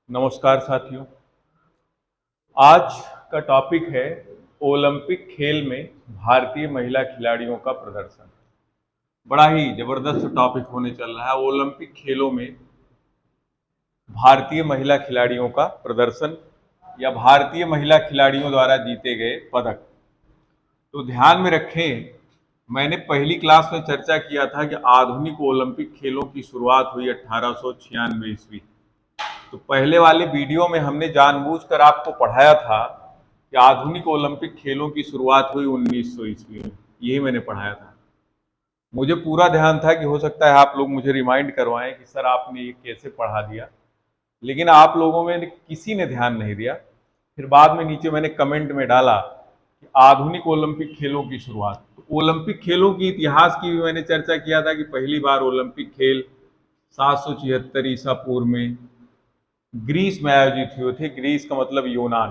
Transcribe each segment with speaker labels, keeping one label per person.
Speaker 1: नमस्कार साथियों। आज का टॉपिक है ओलंपिक खेल में भारतीय महिला खिलाड़ियों का प्रदर्शन। बड़ा ही जबरदस्त टॉपिक होने चल रहा है। ओलंपिक खेलों में भारतीय महिला खिलाड़ियों का प्रदर्शन या भारतीय महिला खिलाड़ियों द्वारा जीते गए पदक। तो ध्यान में रखें, मैंने पहली क्लास में चर्चा किया था कि आधुनिक ओलंपिक खेलों की शुरुआत हुई 1896 ईस्वी। तो पहले वाले वीडियो में हमने जानबूझकर आपको पढ़ाया था कि आधुनिक ओलंपिक खेलों की शुरुआत हुई 1900 ईस्वी में। यही मैंने पढ़ाया था। मुझे पूरा ध्यान था कि हो सकता है आप लोग मुझे रिमाइंड करवाएं कि सर आपने ये कैसे पढ़ा दिया, लेकिन आप लोगों में किसी ने ध्यान नहीं दिया। फिर बाद में नीचे मैंने कमेंट में डाला कि आधुनिक ओलंपिक खेलों की शुरुआत। तो ओलंपिक खेलों की इतिहास की भी मैंने चर्चा किया था कि पहली बार ओलंपिक खेल 776 ईसा पूर्व में ग्रीस में आयोजित हुए थे। ग्रीस का मतलब यूनान।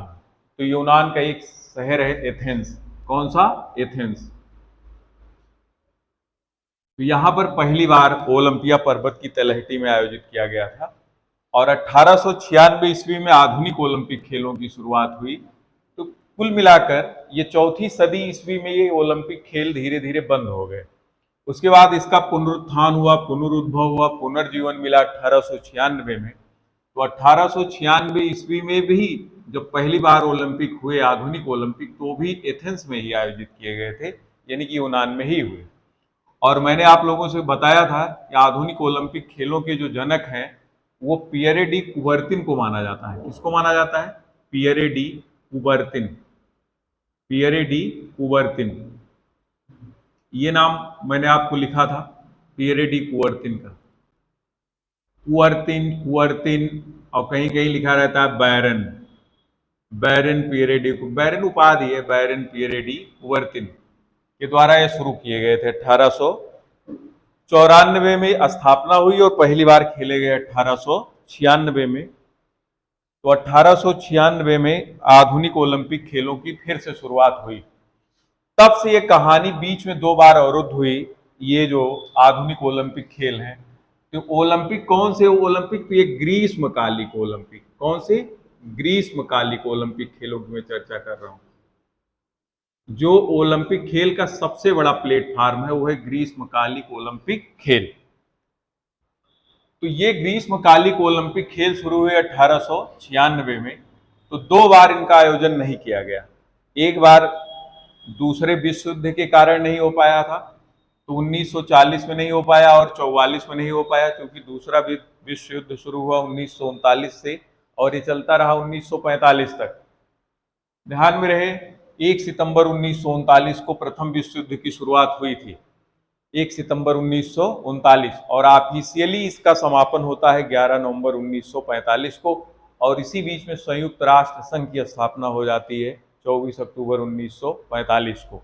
Speaker 1: तो यूनान का एक शहर है एथेंस। कौन सा? एथेंस। तो यहां पर पहली बार ओलंपिया पर्वत की तलहटी में आयोजित किया गया था और 1896 ईस्वी में आधुनिक ओलंपिक खेलों की शुरुआत हुई। तो कुल मिलाकर ये चौथी सदी ईस्वी में ये ओलंपिक खेल धीरे धीरे बंद हो गए। उसके बाद इसका पुनरुत्थान हुआ, पुनरुद्भव हुआ, पुनर्जीवन मिला 1896 में। तो 1896 ईस्वी में भी जब पहली बार ओलंपिक हुए, आधुनिक ओलंपिक, तो भी एथेंस में ही आयोजित किए गए थे, यानी कि यूनान में ही हुए। और मैंने आप लोगों से बताया था कि आधुनिक ओलंपिक खेलों के जो जनक हैं वो पियरे डी कुबर्तिन को माना जाता है। किसको माना जाता है? Pierre de Coubertin. Pierre de Coubertin, ये नाम मैंने आपको लिखा था, पियरे डी कुबर्तिन का। कुबर्तिन, कुबर्तिन, और कहीं कहीं लिखा रहता है बैरन। बैरन पियरे डी, बैरन उपाधि है, बैरन पियरे डी कुबर्तिन के द्वारा ये शुरू किए गए थे। 1894 में स्थापना हुई और पहली बार खेले गए 1896 में। तो 1896 में आधुनिक ओलंपिक खेलों की फिर से शुरुआत हुई। तब से ये कहानी बीच में दो बार अवरुद्ध हुई। ये जो आधुनिक ओलंपिक खेल हैं, तो ओलंपिक कौन से ओलंपिक? तो ये ग्रीष्मकालिक ओलंपिक। कौन से? ग्रीष्मकालिक ओलंपिक खेलों की मैं चर्चा कर रहा हूं। जो ओलंपिक खेल का सबसे बड़ा प्लेटफॉर्म है वो है ग्रीष्मकालिक ओलंपिक खेल। तो ये ग्रीष्मकालिक ओलंपिक खेल शुरू हुए 1896 में। तो दो बार इनका आयोजन नहीं किया गया। एक बार दूसरे विश्व युद्ध के कारण नहीं हो पाया था, तो 1940 में नहीं हो पाया और 44 में नहीं हो पाया, क्योंकि दूसरा विश्व युद्ध शुरू हुआ 1939 से और ये चलता रहा 1945 तक। ध्यान में रहे, 1 सितंबर 1939 को प्रथम विश्व युद्ध की शुरुआत हुई थी। 1 सितंबर 1939 और ऑफिशियली इसका समापन होता है 11 नवंबर 1945 को। और इसी बीच में संयुक्त राष्ट्र संघ की स्थापना हो जाती है 24 अक्टूबर 1945 को।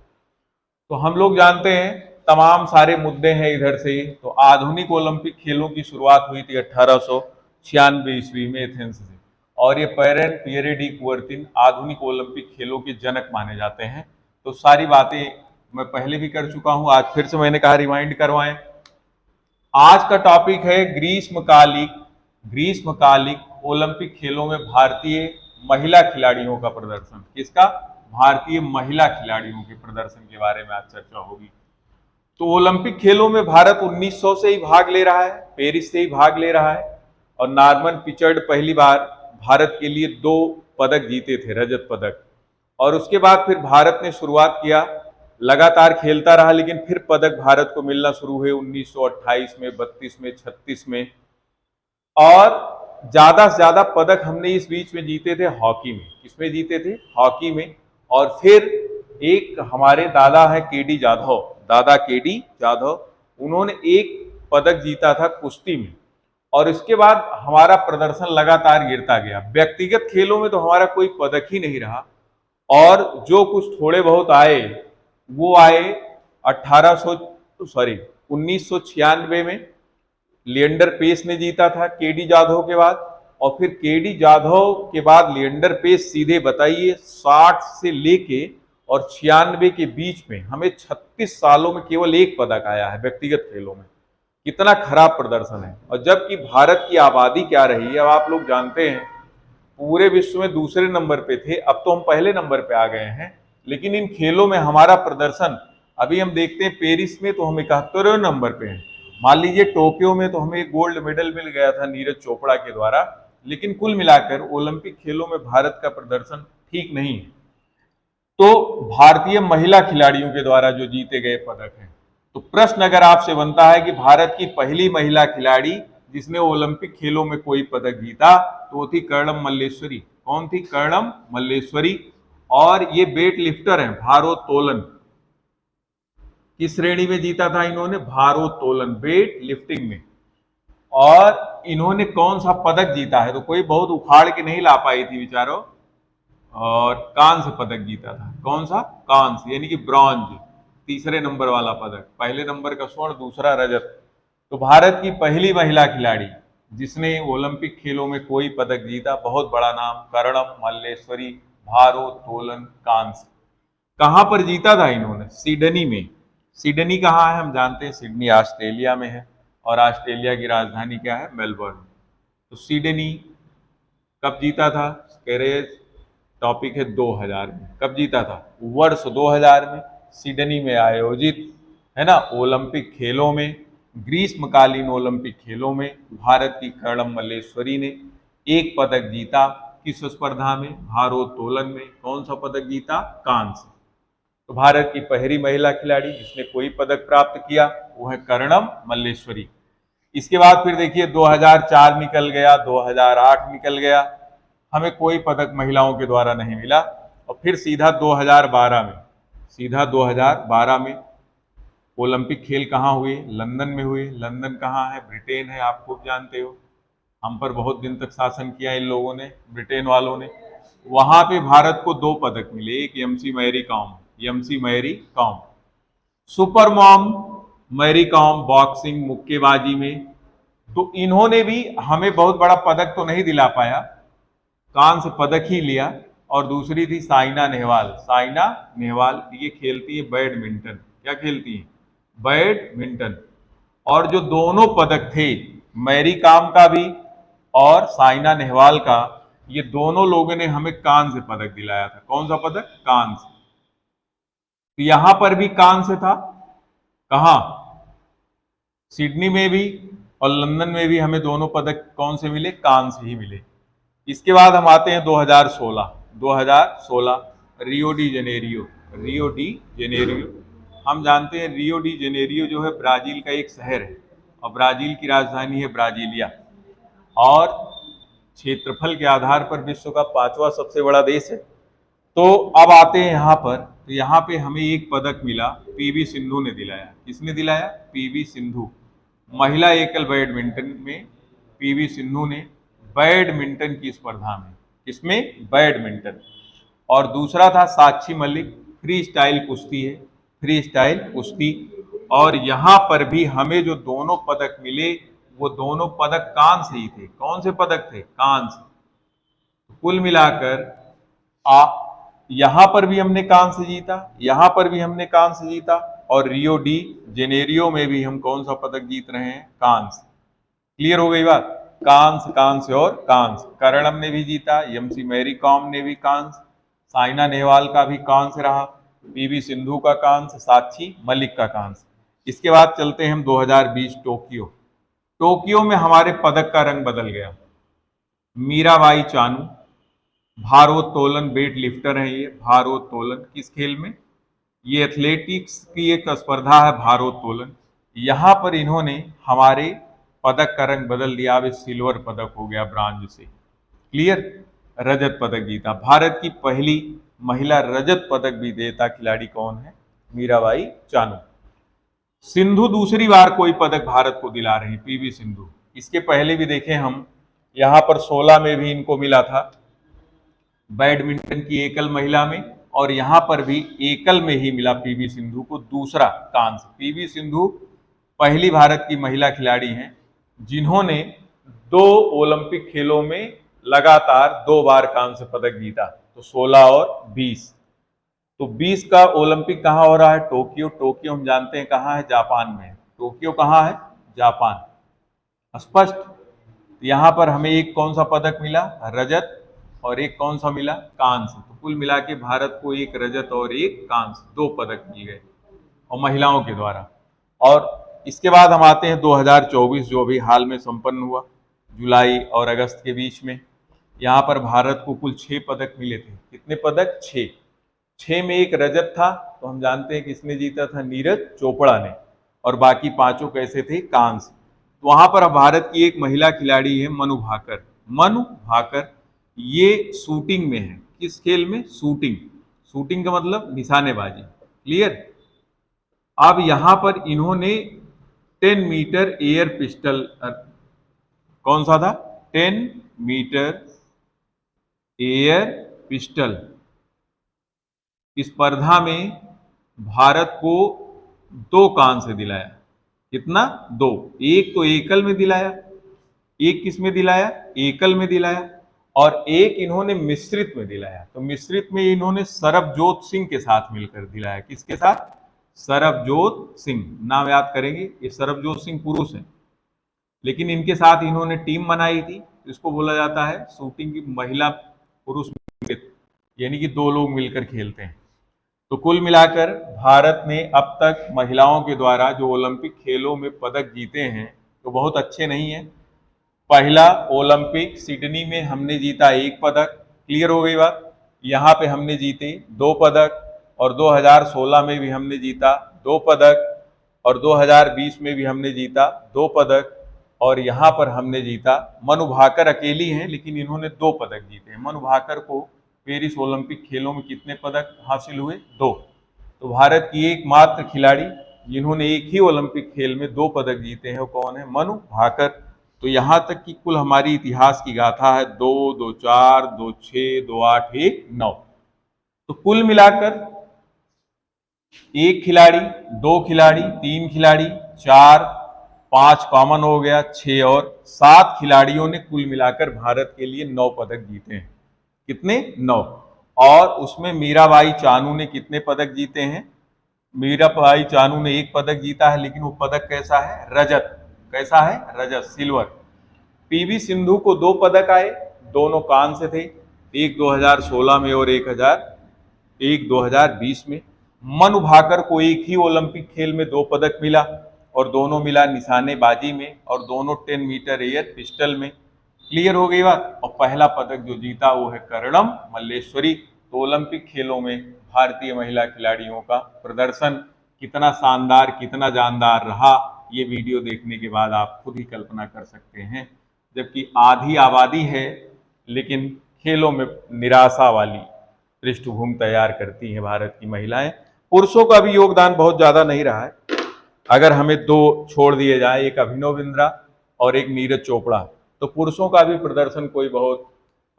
Speaker 1: तो हम लोग जानते हैं तमाम सारे मुद्दे हैं इधर से ही। तो आधुनिक ओलंपिक खेलों की शुरुआत हुई थी 1896 ईस्वी में एथेंस से, और ये पियरे डी कुबर्तिन आधुनिक ओलंपिक खेलों के जनक माने जाते हैं। तो सारी बातें मैं पहले भी कर चुका हूं, आज फिर से मैंने कहा रिमाइंड करवाएं। आज का टॉपिक है ग्रीष्मकालिक ओलंपिक खेलों में भारतीय महिला खिलाड़ियों का प्रदर्शन। किसका? भारतीय महिला खिलाड़ियों के प्रदर्शन के बारे में आज चर्चा होगी। तो ओलंपिक खेलों में भारत 1900 से ही भाग ले रहा है, पेरिस से ही भाग ले रहा है। और नॉर्मन पिचर्ड पहली बार भारत के लिए 2 पदक जीते थे, रजत पदक। और उसके बाद फिर भारत ने शुरुआत किया, लगातार खेलता रहा, लेकिन फिर पदक भारत को मिलना शुरू हुए 1928 में, 32 में, 36 में। और ज्यादा से ज्यादा पदक हमने इस बीच में जीते थे हॉकी में। किसमें जीते थे? हॉकी में। और फिर एक हमारे दादा है केडी जाधव, दादा केडी जाधव, उन्होंने एक पदक जीता था कुश्ती में। और इसके बाद हमारा प्रदर्शन लगातार गिरता गया। व्यक्तिगत खेलों में तो हमारा कोई पदक ही नहीं रहा, और जो कुछ थोड़े बहुत आए वो आए 1996 में लिएंडर पेस ने जीता था केडी जाधव के बाद। और फिर केडी जाधव के बाद लिएंडर पेस सीधे, बताइए, 60 से लेके और 96 के बीच में हमें 36 सालों में केवल एक पदक आया है व्यक्तिगत खेलों में। कितना खराब प्रदर्शन है। और जबकि भारत की आबादी क्या रही है, अब आप लोग जानते हैं पूरे विश्व में दूसरे नंबर पे थे, अब तो हम पहले नंबर पे आ गए हैं। लेकिन इन खेलों में हमारा प्रदर्शन अभी हम देखते हैं, पेरिस में तो हम 71वें नंबर पे हैं। मान लीजिए टोक्यो में तो हमें गोल्ड मेडल मिल गया था नीरज चोपड़ा के द्वारा, लेकिन कुल मिलाकर ओलंपिक खेलों में भारत का प्रदर्शन ठीक नहीं है। तो भारतीय महिला खिलाड़ियों के द्वारा जो जीते गए पदक हैं, तो प्रश्न अगर आपसे बनता है कि भारत की पहली महिला खिलाड़ी जिसने ओलंपिक खेलों में कोई पदक जीता, तो वो थी कर्णम मल्लेश्वरी। कौन थी? कर्णम मल्लेश्वरी। और ये वेट लिफ्टर हैं, भारोत्तोलन। किस श्रेणी में जीता था इन्होंने? भारोत्तोलन, वेट लिफ्टिंग में। और इन्होंने कौन सा पदक जीता है? तो कोई बहुत उखाड़ के नहीं ला पाई थी बेचारों, और कांस्य पदक जीता था। कौन सा? कांस्य, यानी कि ब्रॉन्ज, तीसरे नंबर वाला पदक। पहले नंबर का स्वर्ण, दूसरा रजत। तो भारत की पहली महिला खिलाड़ी जिसने ओलंपिक खेलों में कोई पदक जीता, बहुत बड़ा नाम, कर्णम मल्लेश्वरी, भारोत्तोलन, कांस्य। कहां पर जीता था इन्होंने? सिडनी में। सिडनी कहाँ है? हम जानते हैं सिडनी ऑस्ट्रेलिया में है, और ऑस्ट्रेलिया की राजधानी क्या है? मेलबर्न। तो सिडनी कब जीता था? कह रहे टॉपिक है 2000 में। कब जीता था? वर्ष 2000 में, सिडनी में आयोजित, है ना, ओलंपिक खेलों में, ग्रीष्मकालीन ओलंपिक खेलों में भारत की कर्णम मल्लेश्वरी ने एक पदक जीता। किस स्पर्धा में? भारोत्तोलन में। कौन सा पदक जीता? कांस्य। तो भारत की पहली महिला खिलाड़ी जिसने कोई पदक प्राप्त किया वो है कर्णम मल्लेश्वरी। इसके बाद फिर देखिए 2004 निकल गया, 2008 निकल गया, हमें कोई पदक महिलाओं के द्वारा नहीं मिला। और फिर सीधा 2012 में, सीधा 2012 में ओलंपिक खेल कहाँ हुए? लंदन में हुए। लंदन कहाँ है? ब्रिटेन है, आप खूब जानते हो। हम पर बहुत दिन तक शासन किया इन लोगों ने, ब्रिटेन वालों ने। वहां पे भारत को 2 पदक मिले, एक MC Mary Kom, MC Mary Kom, super mom Mary Kom boxing, मुक्केबाजी में। तो इन्होंने भी हमें बहुत बड़ा पदक तो नहीं दिला पाया, कांस्य पदक ही लिया। और दूसरी थी साइना नेहवाल। साइना नेहवाल ये खेलती है बैडमिंटन। क्या खेलती है? बैडमिंटन। और जो दोनों पदक थे, मैरी कॉम का भी और साइना नेहवाल का, ये दोनों लोगों ने हमें कांस्य पदक दिलाया था। कौन सा पदक? कांस्य। तो यहां पर भी कांस्य था। कहां? सिडनी में भी और लंदन में भी हमें दोनों पदक कौन से मिले? कांस्य ही मिले। इसके बाद हम आते हैं 2016। 2016 Rio de Janeiro. Rio de Janeiro, हम जानते हैं रियो डी जेनेरियो जो है ब्राजील का एक शहर है, और ब्राजील की राजधानी है ब्राजीलिया, और क्षेत्रफल के आधार पर विश्व का 5वां सबसे बड़ा देश है। तो अब आते हैं यहाँ पर, तो यहाँ पे हमें एक पदक मिला, पीवी सिंधु ने दिलाया। किसने दिलाया? पीवी सिंधु। महिला एकल बैडमिंटन में पीवी सिंधु ने बैडमिंटन की स्पर्धा में, किसमें? बैडमिंटन। और दूसरा था साक्षी मलिक, फ्री स्टाइल कुश्ती है, फ्री स्टाइल कुश्ती। और यहाँ पर भी हमें जो दोनों पदक मिले वो दोनों पदक कांस्य ही थे। कौन से पदक थे? कांस्य। कुल मिलाकर आ यहां पर भी हमने कांस्य जीता, यहां पर भी हमने कांस्य जीता, और रियो डी जेनेरियो में भी हम कौन सा पदक जीत रहे हैं? कांस्य। क्लियर हो गई बात? कांस्य, कांस्य और कांस्य। कर्णम ने भी जीता, एमसी मैरी कॉम ने भी कांस्य, साइना नेहवाल का भी कांस्य रहा, पीवी सिंधु का कांस्य, साक्षी मलिक का कांस्य। इसके बाद चलते हैं हम 2020 टोक्यो। टोक्यो में हमारे पदक का रंग बदल गया। मीराबाई चानू, भारोत्तोलन वेट लिफ्टर है ये। भारोत्तोलन किस खेल में? ये एथलेटिक्स की एक स्पर्धा है भारोत्तोलन। यहां पर इन्होंने हमारे पदक का रंग बदल दिया, अब सिल्वर पदक हो गया ब्रांज से। क्लियर? रजत पदक जीता। भारत की पहली महिला रजत पदक विजेता खिलाड़ी कौन है? मीराबाई चानू। सिंधु दूसरी बार कोई पदक भारत को दिला रही, पीवी सिंधु। इसके पहले भी देखें हम, यहां पर 16 में भी इनको मिला था बैडमिंटन की एकल महिला में, और यहां पर भी एकल में ही मिला पीवी सिंधु को दूसरा कांस्य। पीवी सिंधु पहली भारत की महिला खिलाड़ी हैं जिन्होंने 2 ओलंपिक खेलों में लगातार 2 बार कांस्य पदक जीता, तो 16 और 20। तो 20 का ओलंपिक कहाँ हो रहा है? टोक्यो। टोक्यो हम जानते हैं कहाँ है? जापान में है। टोक्यो कहाँ है? जापान। स्पष्ट? यहां पर हमें एक कौन सा पदक मिला? रजत। और एक कौन सा मिला, कांस्य। तो कुल मिला के भारत को एक रजत और एक कांस्य, 2 पदक मिल गए और महिलाओं के द्वारा। और इसके बाद हम आते हैं 2024 जो अभी हाल में संपन्न हुआ, जुलाई और अगस्त के बीच में। यहाँ पर भारत को कुल 6 पदक मिले थे। कितने पदक, 6। 6 में एक रजत था, तो हम जानते हैं किसने जीता था, नीरज चोपड़ा ने। और बाकी 5 कैसे थे, कांस्य। तो वहां पर भारत की एक महिला खिलाड़ी है मनु भाकर। मनु भाकर ये शूटिंग में है। किस खेल में, शूटिंग। शूटिंग का मतलब निशानेबाजी, क्लियर। अब यहां पर इन्होंने 10 मीटर एयर पिस्टल, कौन सा था, 10 मीटर एयर पिस्टल स्पर्धा में भारत को 2 कांस्य दिलाया। कितना, 2। एक तो एकल में दिलाया, एक किस में दिलाया, एकल में दिलाया, और एक इन्होंने मिश्रित में दिलाया। तो मिश्रित में इन्होंने सरबजोत सिंह के साथ मिलकर दिलाया। किसके साथ, सरबजोत सिंह। नाम याद करेंगे, ये सरबजोत सिंह पुरुष है, लेकिन इनके साथ इन्होंने टीम बनाई थी। इसको बोला जाता है शूटिंग की महिला पुरुष मिश्रित, यानी कि 2 लोग मिलकर खेलते हैं। तो कुल मिलाकर भारत ने अब तक महिलाओं के द्वारा जो ओलंपिक खेलों में पदक जीते हैं तो बहुत अच्छे नहीं हैं। पहला ओलंपिक सिडनी में हमने जीता 1 पदक, क्लियर हो गई बात। यहाँ पे हमने जीते 2 पदक, और 2016 में भी हमने जीता 2 पदक, और 2020 में भी हमने जीता 2 पदक, और यहाँ पर हमने जीता। मनु भाकर अकेली हैं, लेकिन इन्होंने 2 पदक जीते हैं। मनु भाकर को पेरिस ओलंपिक खेलों में कितने पदक हासिल हुए, 2। तो भारत की एकमात्र खिलाड़ी जिन्होंने एक ही ओलंपिक खेल में 2 पदक जीते हैं वो कौन है, मनु भाकर। तो यहां तक कि कुल हमारी इतिहास की गाथा है 2, 2, 4, 2, 6, 2, 8, 1, 9। तो कुल मिलाकर 1 खिलाड़ी, 2 खिलाड़ी, 3 खिलाड़ी, 4, 5 कॉमन हो गया, 6 और 7 खिलाड़ियों ने कुल मिलाकर भारत के लिए 9 पदक जीते हैं। कितने, 9। और उसमें मीराबाई चानू ने कितने पदक जीते हैं, मीराबाई चानू ने 1 पदक जीता है, लेकिन वो पदक कैसा है, रजत। कैसा है, रजत, सिल्वर। पीवी सिंधु को 2 पदक आए, दोनों कांस्य थे, एक 2016 में और एक 2020 में। मनु भाकर को एक ही ओलंपिक खेल में 2 पदक मिला, और दोनों मिला निशानेबाजी में, और दोनों 10 मीटर एयर पिस्टल में। क्लियर हो गई बात। और पहला पदक जो जीता वो है कर्णम मल्लेश्वरी। तो ओलंपिक खेलों में भारतीय महिला खिलाड़ियों का प्रदर्शन कितना शानदार, कितना जानदार रहा, ये वीडियो देखने के बाद आप खुद ही कल्पना कर सकते हैं। जबकि आधी आबादी है, लेकिन खेलों में निराशा वाली पृष्ठभूमि तैयार करती हैं भारत की महिलाएं। पुरुषों का भी योगदान बहुत ज्यादा नहीं रहा है। अगर हमें 2 छोड़ दिए जाए, एक अभिनव बिंद्रा और एक नीरज चोपड़ा, तो पुरुषों का भी प्रदर्शन कोई बहुत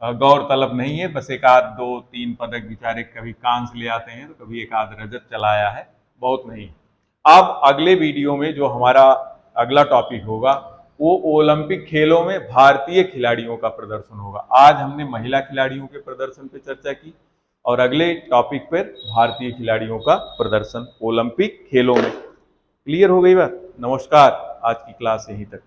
Speaker 1: गौरतलब नहीं है। बस एक आध 2, 3 पदक बेचारे कभी कांस्य ले आते हैं, तो कभी एक आध रजत चलाया है, बहुत नहीं। अब अगले वीडियो में जो हमारा अगला टॉपिक होगा वो ओलंपिक खेलों में भारतीय खिलाड़ियों का प्रदर्शन होगा। आज हमने महिला खिलाड़ियों के प्रदर्शन पर चर्चा की, और अगले टॉपिक पर भारतीय खिलाड़ियों का प्रदर्शन ओलंपिक खेलों में। क्लियर हो गई बात। नमस्कार, आज की क्लास यहीं तक।